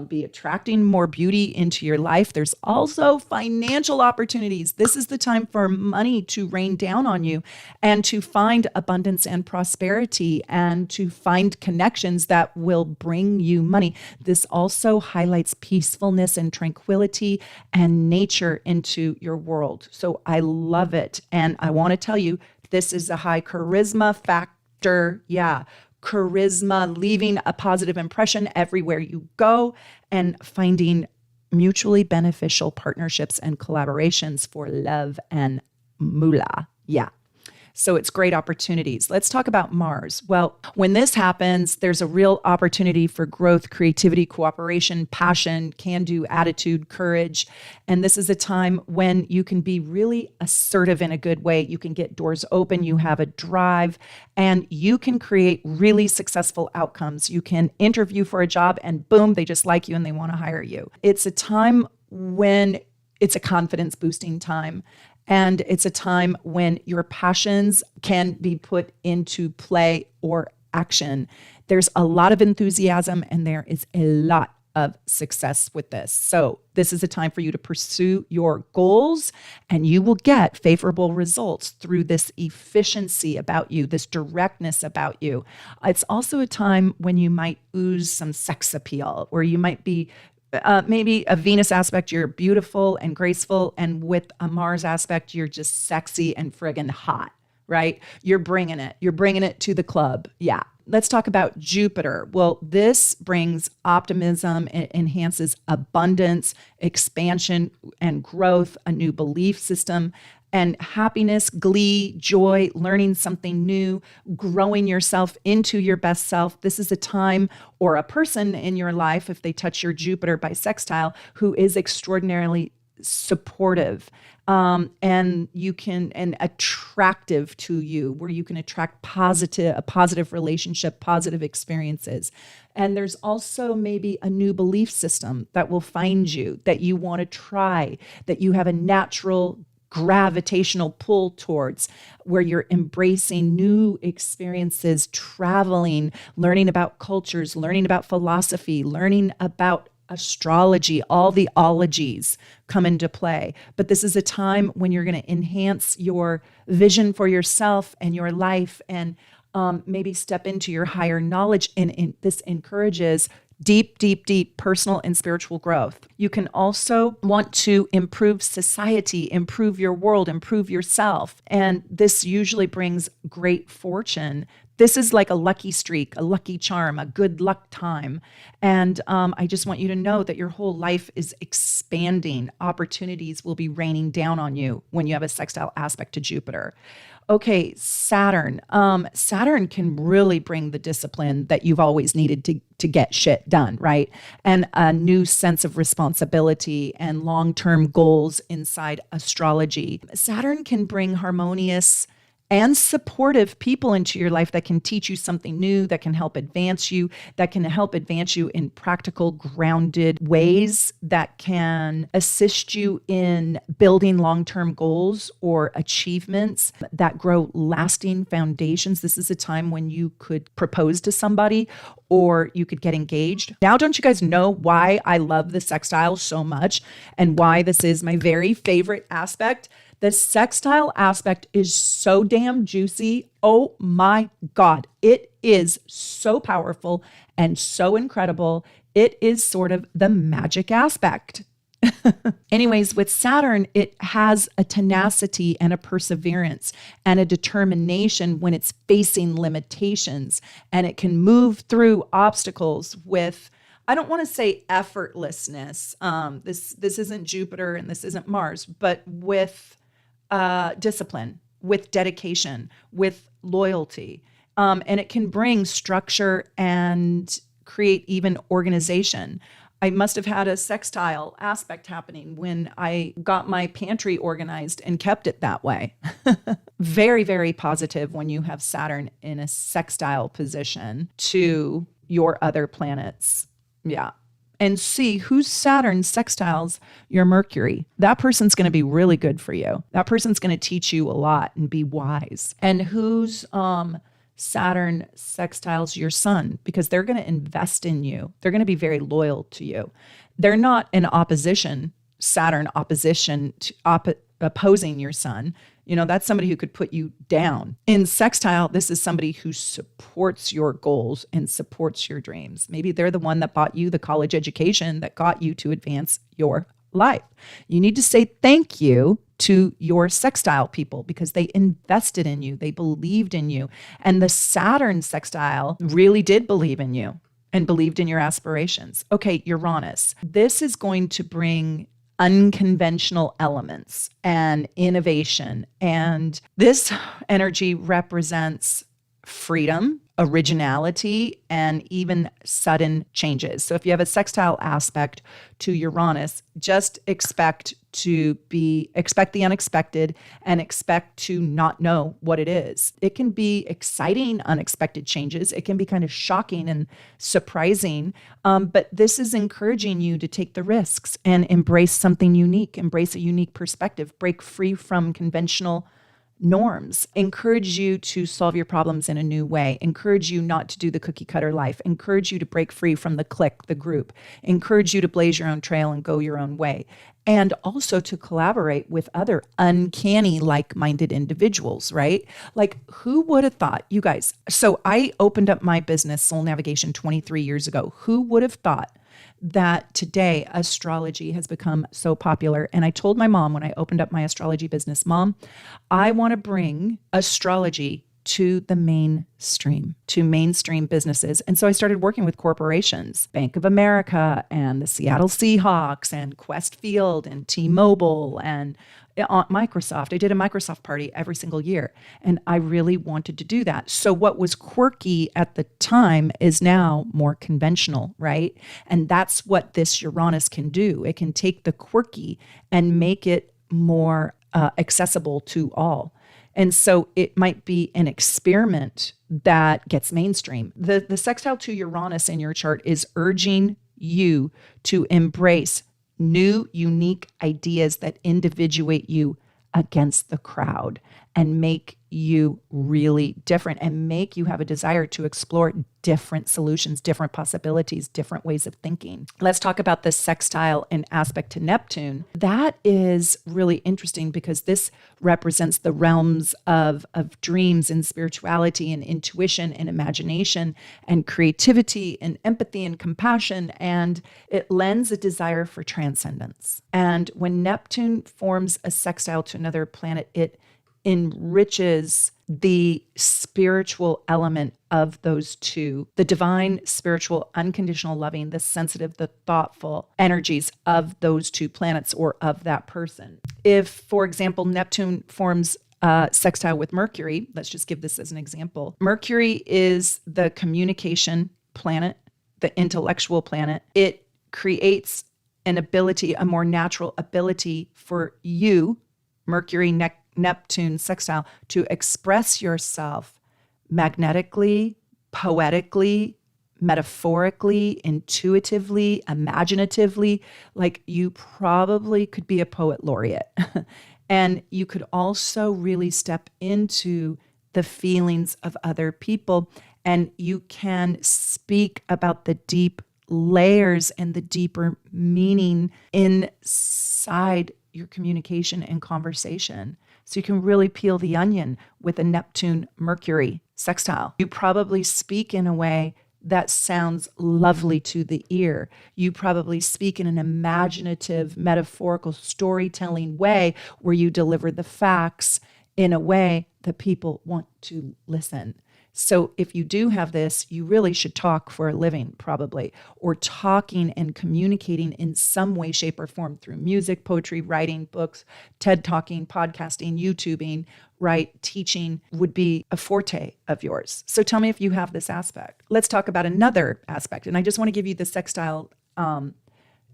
be attracting more beauty into your life. There's also financial opportunities. This is the time for money to rain down on you and to find abundance and prosperity and to find connections that will bring you money. This also highlights peacefulness and tranquility and nature into your world. So I love it. And I want to tell you, this is a high charisma factor. Yeah. Charisma, leaving a positive impression everywhere you go, and finding mutually beneficial partnerships and collaborations for love and moolah. Yeah. So it's great opportunities. Let's talk about Mars. Well, when this happens, there's a real opportunity for growth, creativity, cooperation, passion, can-do attitude, courage. And this is a time when you can be really assertive in a good way. You can get doors open, you have a drive, and you can create really successful outcomes. You can interview for a job and boom, they just like you and they want to hire you. It's a time when it's a confidence boosting time. And it's a time when your passions can be put into play or action. There's a lot of enthusiasm and there is a lot of success with this. So this is a time for you to pursue your goals and you will get favorable results through this efficiency about you, this directness about you. It's also a time when you might ooze some sex appeal, where you might be maybe a Venus aspect, you're beautiful and graceful. And with a Mars aspect, you're just sexy and friggin' hot, right? You're bringing it. You're bringing it to the club. Yeah. Let's talk about Jupiter. Well, this brings optimism. It enhances abundance, expansion, and growth, a new belief system, and happiness, glee, joy, learning something new, growing yourself into your best self. This is a time or a person in your life, if they touch your Jupiter by sextile, who is extraordinarily supportive and attractive to you, where you can attract a positive relationship, positive experiences. And there's also maybe a new belief system that will find you, that you want to try, that you have a natural gravitational pull towards, where you're embracing new experiences, traveling, learning about cultures, learning about philosophy, learning about astrology. All the ologies come into play. But this is a time when you're going to enhance your vision for yourself and your life, and maybe step into your higher knowledge. And this encourages deep, deep, deep personal and spiritual growth. You can also want to improve society, improve your world, improve yourself. And this usually brings great fortune. This is like a lucky streak, a lucky charm, a good luck time. And I just want you to know that your whole life is expanding. Opportunities will be raining down on you when you have a sextile aspect to Jupiter. Okay, Saturn. Saturn can really bring the discipline that you've always needed to get shit done, right? And a new sense of responsibility and long-term goals inside astrology. Saturn can bring harmonious and supportive people into your life that can teach you something new, that can help advance you, in practical, grounded ways, that can assist you in building long-term goals or achievements that grow lasting foundations. This is a time when you could propose to somebody or you could get engaged. Now, don't you guys know why I love the sextile so much and why this is my very favorite aspect? The sextile aspect is so damn juicy. Oh my God. It is so powerful and so incredible. It is sort of the magic aspect. Anyways, with Saturn, it has a tenacity and a perseverance and a determination when it's facing limitations, and it can move through obstacles with, I don't want to say effortlessness. This isn't Jupiter and this isn't Mars, but with discipline, with dedication, with loyalty. And it can bring structure and create even organization. I must have had a sextile aspect happening when I got my pantry organized and kept it that way. Very, very positive when you have Saturn in a sextile position to your other planets. Yeah. And see whose Saturn sextiles your Mercury. That person's going to be really good for you. That person's going to teach you a lot and be wise. And whose Saturn sextiles your Sun, because they're going to invest in you. They're going to be very loyal to you. They're not in opposition, Saturn opposition to opposing your Sun. You know, that's somebody who could put you down. In sextile, this is somebody who supports your goals and supports your dreams. Maybe they're the one that bought you the college education that got you to advance your life. You need to say thank you to your sextile people because they invested in you. They believed in you. And the Saturn sextile really did believe in you and believed in your aspirations. Okay, Uranus. This is going to bring unconventional elements and innovation. And this energy represents freedom, originality, and even sudden changes. So if you have a sextile aspect to Uranus, just expect the unexpected and expect to not know what it is. It can be exciting, unexpected changes. It can be kind of shocking and surprising. But this is encouraging you to take the risks and embrace something unique, embrace a unique perspective, break free from conventional norms, encourage you to solve your problems in a new way, encourage you not to do the cookie cutter life, encourage you to break free from the clique, the group, encourage you to blaze your own trail and go your own way, and also to collaborate with other uncanny like-minded individuals, right? Like, who would have thought, you guys? So I opened up my business, Soul Navigation, 23 years ago. Who would have thought that today astrology has become so popular? And I told my mom when I opened up my astrology business, Mom, I want to bring astrology to the mainstream, to mainstream businesses. And so I started working with corporations, Bank of America and the Seattle Seahawks and Quest Field and T-Mobile and Microsoft. I did a Microsoft party every single year, and I really wanted to do that. So what was quirky at the time is now more conventional, right? And that's what this Uranus can do. It can take the quirky and make it more accessible to all. And so it might be an experiment that gets mainstream. The sextile to Uranus in your chart is urging you to embrace new, unique ideas that individuate you against the crowd and make you really different and make you have a desire to explore different solutions, different possibilities, different ways of thinking. Let's talk about the sextile in aspect to Neptune. That is really interesting because this represents the realms of dreams and spirituality and intuition and imagination and creativity and empathy and compassion, and it lends a desire for transcendence. And when Neptune forms a sextile to another planet, it enriches the spiritual element of those two, the divine, spiritual, unconditional loving, the sensitive, the thoughtful energies of those two planets or of that person. If, for example, Neptune forms sextile with Mercury. Let's just give this as an example. Mercury is the communication planet, the intellectual planet. It creates an ability, a more natural ability for you, Mercury, Neptune, sextile, to express yourself magnetically, poetically, metaphorically, intuitively, imaginatively. Like you probably could be a poet laureate. And you could also really step into the feelings of other people, and you can speak about the deep layers and the deeper meaning inside your communication and conversation. So you can really peel the onion with a Neptune Mercury sextile. You probably speak in a way that sounds lovely to the ear. You probably speak in an imaginative, metaphorical, storytelling way where you deliver the facts in a way that people want to listen. So if you do have this, you really should talk for a living, probably, or talking and communicating in some way, shape, or form through music, poetry, writing, books, TED talking, podcasting, YouTubing, right? Teaching would be a forte of yours. So tell me if you have this aspect. Let's talk about another aspect. And I just want to give you the sextile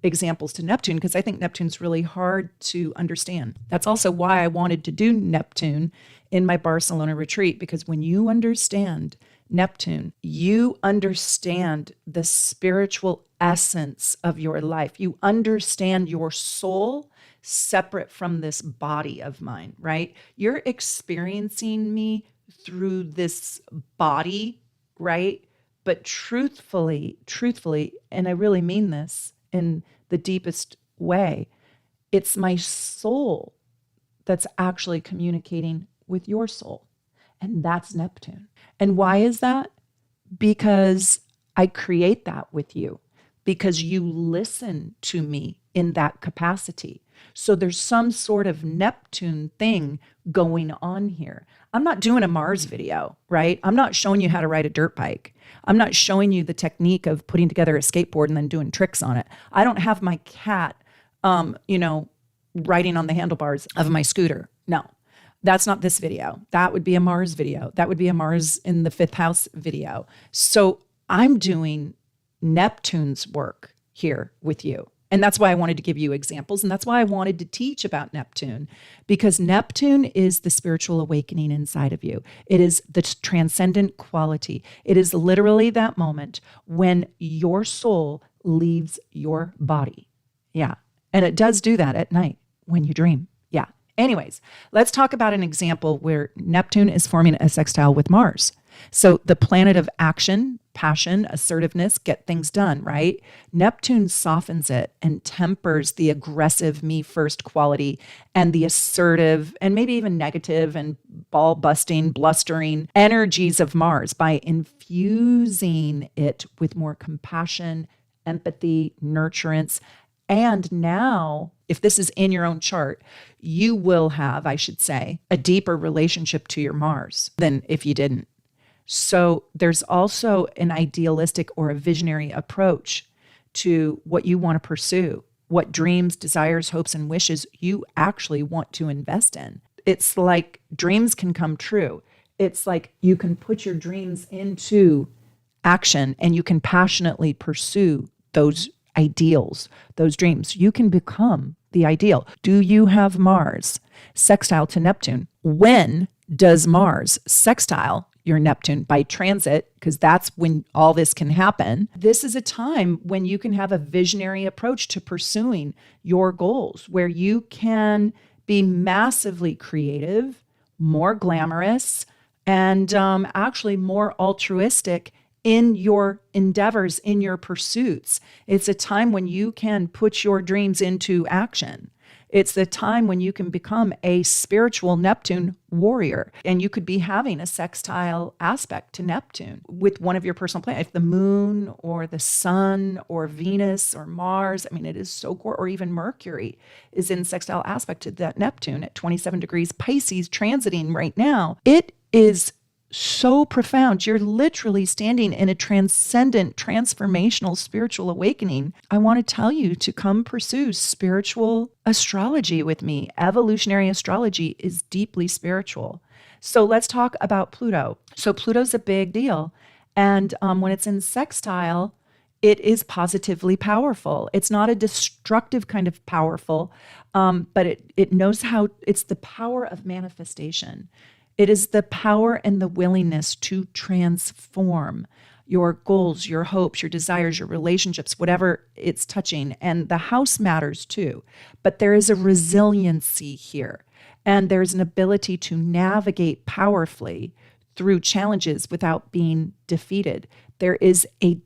examples to Neptune because I think Neptune's really hard to understand. That's also why I wanted to do Neptune in my Barcelona retreat, because when you understand Neptune, you understand the spiritual essence of your life. You understand your soul separate from this body of mine, right? You're experiencing me through this body, right? But truthfully, and I really mean this in the deepest way, it's my soul that's actually communicating with your soul. And that's Neptune. And why is that? Because I create that with you, because you listen to me in that capacity. So there's some sort of Neptune thing going on here. I'm not doing a Mars video, right? I'm not showing you how to ride a dirt bike. I'm not showing you the technique of putting together a skateboard and then doing tricks on it. I don't have my cat, riding on the handlebars of my scooter. No, that's not this video. That would be a Mars video. That would be a Mars in the fifth house video. So I'm doing Neptune's work here with you. And that's why I wanted to give you examples. And that's why I wanted to teach about Neptune, because Neptune is the spiritual awakening inside of you. It is the transcendent quality. It is literally that moment when your soul leaves your body. Yeah. And it does do that at night when you dream. Yeah. Anyways, let's talk about an example where Neptune is forming a sextile with Mars. So the planet of action, passion, assertiveness, get things done, right? Neptune softens it and tempers the aggressive me first quality and the assertive and maybe even negative and ball busting, blustering energies of Mars by infusing it with more compassion, empathy, nurturance. And now, if this is in your own chart, you will have, I should say, a deeper relationship to your Mars than if you didn't. So there's also an idealistic or a visionary approach to what you want to pursue, what dreams, desires, hopes, and wishes you actually want to invest in. It's like dreams can come true. It's like you can put your dreams into action and you can passionately pursue those ideals, those dreams. You can become the ideal. Do you have Mars sextile to Neptune? When does Mars sextile your Neptune? By transit, because that's when all this can happen. This is a time when you can have a visionary approach to pursuing your goals, where you can be massively creative, more glamorous, and actually more altruistic in your endeavors, in your pursuits. It's a time when you can put your dreams into action. It's the time when you can become a spiritual Neptune warrior, and you could be having a sextile aspect to Neptune with one of your personal planets, the moon or the sun or Venus or Mars. I mean, it is so core, or even Mercury is in sextile aspect to that Neptune at 27 degrees Pisces transiting right now. It is so profound. You're literally standing in a transcendent, transformational spiritual awakening. I want to tell you to come pursue spiritual astrology with me. Evolutionary astrology is deeply spiritual. So let's talk about Pluto. So Pluto's a big deal. And when it's in sextile, it is positively powerful. It's not a destructive kind of powerful, but it knows how, it's the power of manifestation. It is the power and the willingness to transform your goals, your hopes, your desires, your relationships, whatever it's touching. And the house matters too. But there is a resiliency here. And there's an ability to navigate powerfully through challenges without being defeated. There is a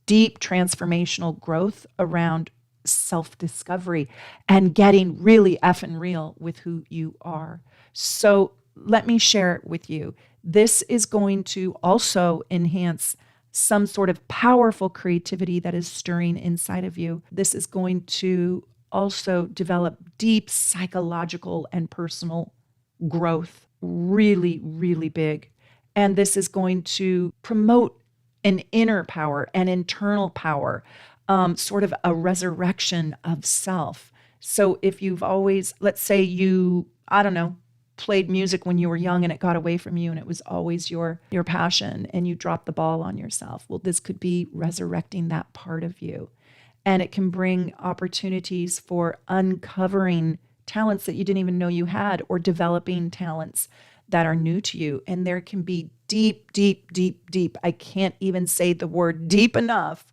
deep transformational growth around self-discovery and getting really effing real with who you are. So let me share it with you. This is going to also enhance some sort of powerful creativity that is stirring inside of you. This is going to also develop deep psychological and personal growth, really, really big. And this is going to promote an inner power, an internal power, sort of a resurrection of self. So if you've always, let's say you, I don't know, played music when you were young and it got away from you and it was always your passion and you dropped the ball on yourself. Well, this could be resurrecting that part of you. And it can bring opportunities for uncovering talents that you didn't even know you had, or developing talents that are new to you. And there can be deep, deep, deep, deep, I can't even say the word deep enough,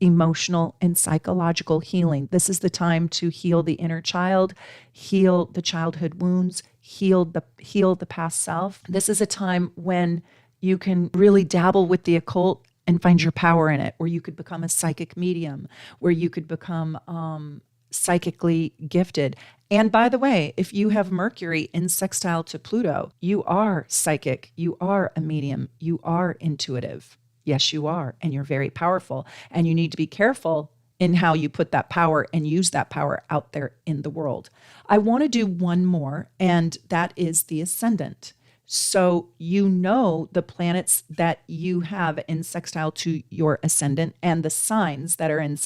emotional and psychological healing. This is the time to heal the inner child, heal the childhood wounds, heal the past self. This is a time when you can really dabble with the occult and find your power in it, where you could become a psychic medium, where you could become psychically gifted. And by the way, if you have Mercury in sextile to Pluto, you are psychic, you are a medium, you are intuitive. Yes, you are. And you're very powerful. And you need to be careful in how you put that power and use that power out there in the world. I want to do one more, and that is the Ascendant. So you know the planets that you have in sextile to your Ascendant and the signs that are in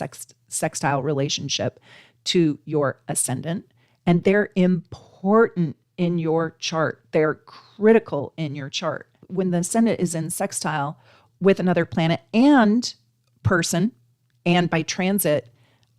sextile relationship to your Ascendant. And they're important in your chart. They're critical in your chart. When the Ascendant is in sextile with another planet and person, and by transit,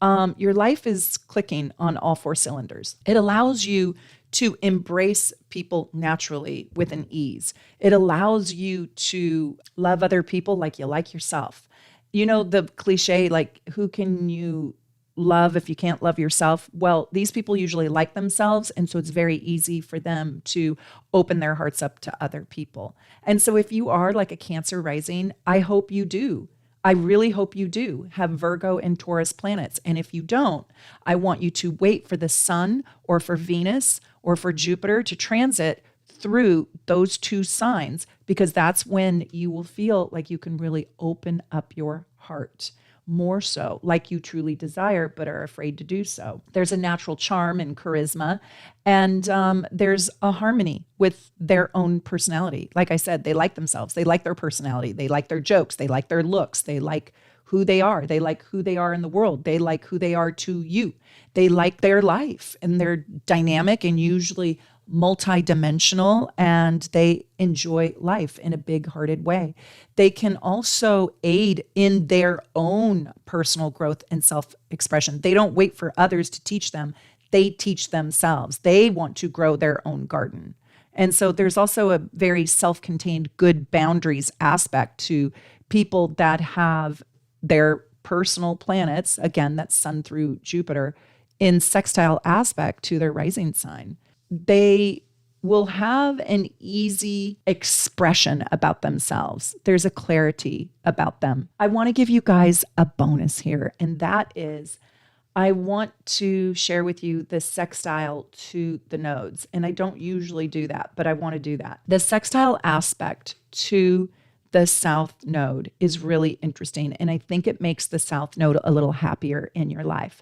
your life is clicking on all four cylinders. It allows you to embrace people naturally with an ease. It allows you to love other people like you like yourself. You know, the cliche, like, who can you love if you can't love yourself? Well, these people usually like themselves. And so it's very easy for them to open their hearts up to other people. And so if you are like a Cancer rising, I hope you do. I really hope you do have Virgo and Taurus planets. And if you don't, I want you to wait for the Sun or for Venus or for Jupiter to transit through those two signs, because that's when you will feel like you can really open up your heart more so, like you truly desire, but are afraid to do so. There's a natural charm and charisma, and there's a harmony with their own personality. Like I said, they like themselves. They like their personality. They like their jokes. They like their looks. They like who they are. They like who they are in the world. They like who they are to you. They like their life, and they're dynamic and usually multidimensional, and they enjoy life in a big-hearted way. They can also aid in their own personal growth and self-expression. They don't wait for others to teach them. They teach themselves. They want to grow their own garden. And so there's also a very self-contained good boundaries aspect to people that have their personal planets, again, that's Sun through Jupiter, in sextile aspect to their rising sign. They will have an easy expression about themselves. There's a clarity about them. I want to give you guys a bonus here, and that is I want to share with you the sextile to the nodes. And I don't usually do that, but I want to do that. The sextile aspect to the south node is really interesting, and I think it makes the south node a little happier in your life.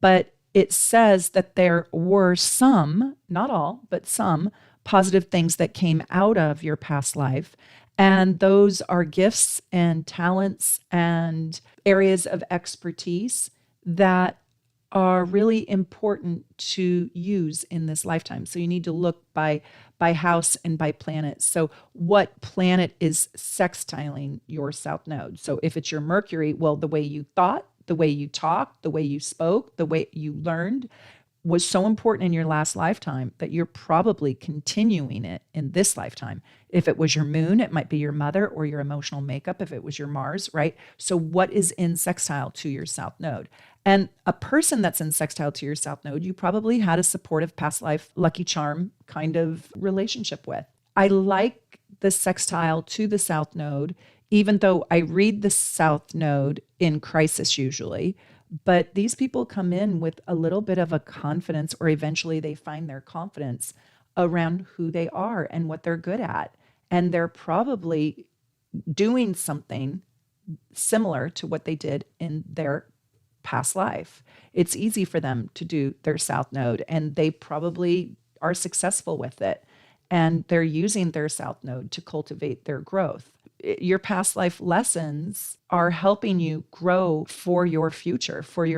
But it says that there were some, not all, but some positive things that came out of your past life. And those are gifts and talents and areas of expertise that are really important to use in this lifetime. So you need to look by house and by planet. So what planet is sextiling your south node? So if it's your Mercury, well, the way you thought, the way you talked, the way you spoke, the way you learned was so important in your last lifetime that you're probably continuing it in this lifetime. If it was your moon, it might be your mother or your emotional makeup. If it was your Mars, right? So what is in sextile to your south node? And a person that's in sextile to your south node, you probably had a supportive past life, lucky charm kind of relationship with. I like the sextile to the south node, even though I read the south node in crisis usually. But these people come in with a little bit of a confidence, or eventually they find their confidence around who they are and what they're good at. And they're probably doing something similar to what they did in their past life. It's easy for them to do their south node, and they probably are successful with it. And they're using their south node to cultivate their growth. Your past life lessons are helping you grow for your future, for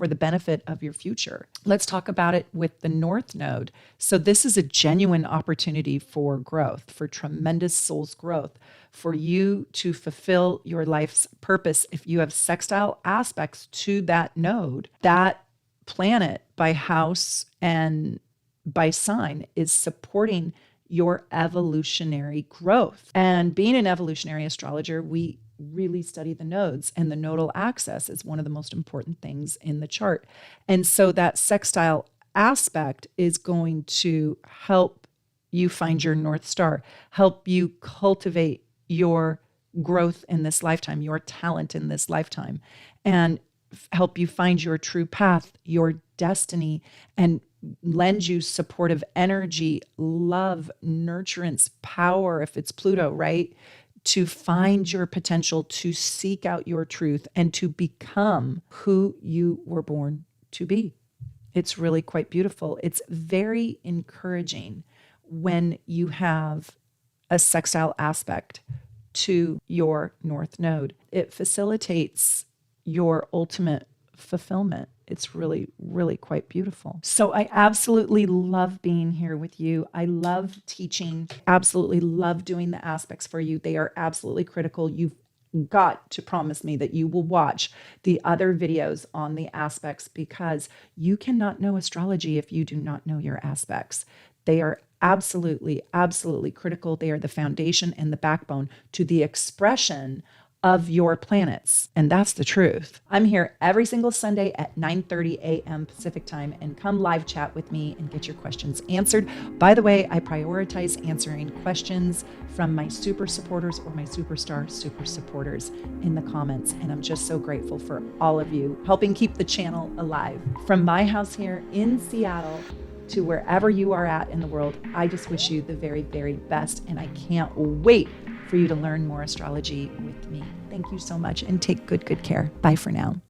the benefit of your future. Let's talk about it with the north node. So this is a genuine opportunity for growth, for tremendous soul's growth, for you to fulfill your life's purpose. If you have sextile aspects to that node, that planet by house and by sign is supporting your evolutionary growth. And being an evolutionary astrologer, we really study the nodes, and the nodal axis is one of the most important things in the chart. And so that sextile aspect is going to help you find your North Star, help you cultivate your growth in this lifetime, your talent in this lifetime, and help you find your true path, your destiny, and lend you supportive energy, love, nurturance, power, if it's Pluto, right? To find your potential, to seek out your truth, and to become who you were born to be. It's really quite beautiful. It's very encouraging when you have a sextile aspect to your North Node. It facilitates your ultimate fulfillment. It's really, really quite beautiful. So I absolutely love being here with you. I love teaching, absolutely love doing the aspects for you. They are absolutely critical. You've got to promise me that you will watch the other videos on the aspects, because you cannot know astrology if you do not know your aspects. They are absolutely, absolutely critical. They are the foundation and the backbone to the expression of your planets. And that's the truth. I'm here every single Sunday at 9:30 a.m. Pacific time, and come live chat with me and get your questions answered. By the way, I prioritize answering questions from my super supporters or my superstar super supporters in the comments. And I'm just so grateful for all of you helping keep the channel alive. From my house here in Seattle to wherever you are at in the world, I just wish you the very, very best. And I can't wait for you to learn more astrology with me. Thank you so much, and take good care. Bye for now.